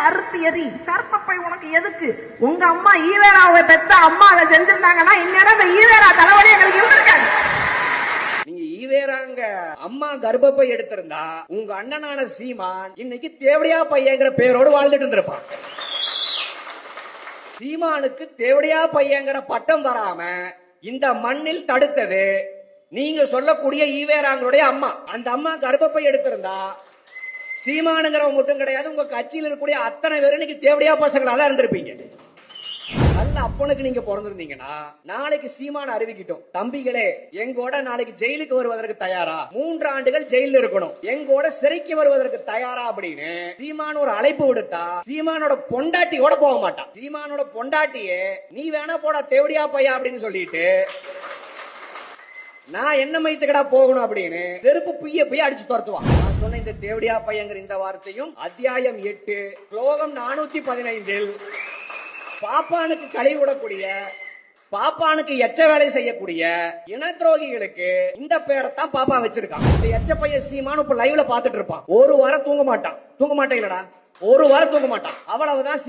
அறுத்து எரி. கற்பப்பை உனக்கு எதுக்கு? உங்க அம்மா ஈவேராவை பெத்த அம்மா அதை செஞ்சிருந்தாங்கன்னா இந்நேரம் இந்த ஈவேரா தலைவலி எங்களுக்கு இருந்திருக்காங்க. நீங்க ஈவேராங்க அம்மா கர்ப்பப்பை எடுத்திருந்தா உங்க அண்ணனான சீமான் இன்னைக்கு தேவடியா பையங்கிற பேரோடு வாழ்ந்துட்டு இருந்திருப்பான். சீமானுக்கு தேவடியா பையங்கிற பட்டம் வராம இந்த மண்ணில் தடுத்தது நீங்க சொல்லக்கூடிய ஈவேராங்களுடைய அம்மா. அந்த அம்மா கர்ப்பப்பை எடுத்திருந்தா சீமானுங்கிறவங்க மட்டும் கிடையாது, உங்க கட்சியில் இருக்கக்கூடிய அத்தனை பேரும் இன்னைக்கு தேவடியா பசங்களா தான் இருந்திருப்பீங்க. நல்ல அப்பனுக்கு நீங்க பிறந்திருந்தீங்கன்னா நாளைக்கு சீமான அறிவிக்கிட்டோம், தம்பிகளே எங்கோட நாளைக்கு ஜெயிலுக்கு வருவதற்கு தயாரா, 3 ஆண்டுகள் ஜெயில இருக்கணும், எங்கோட சிறைக்கு வருவதற்கு தயாரா அப்படின்னு சீமான ஒரு அழைப்பு விடுத்தா சீமானோட பொண்டாட்டியோட போக மாட்டான். சீமானோட பொண்டாட்டியே நீ வேணா போடா தேவடியா பையா அப்படின்னு சொல்லிட்டு நான் என்ன மைத்துக்கடா போகணும் அப்படின்னு செருப்பு புய்ய அடிச்சு துரத்துவான். நான் சொன்ன இந்த தேவடியா பையங்கிற இந்த வார்த்தையும் அத்தியாயம் 8 ஸ்லோகம் 415 பாப்பானுக்கு களை விடக்கூடிய, பாப்பானுக்கு எச்ச வேலை செய்யக்கூடிய இன துரோகிகளுக்கு இந்த பேரைத்தான் பாப்பா வச்சிருக்கான். இந்த எச்ச பையன் சீமானு இப்ப லைவ்ல பாத்துட்டு இருப்பான். ஒரு வாரம் தூங்க மாட்டான். தூங்க மாட்டேன் இல்லடா, ஒரு வாரம் தூங்க மாட்டான். அவ்வளவுதான்.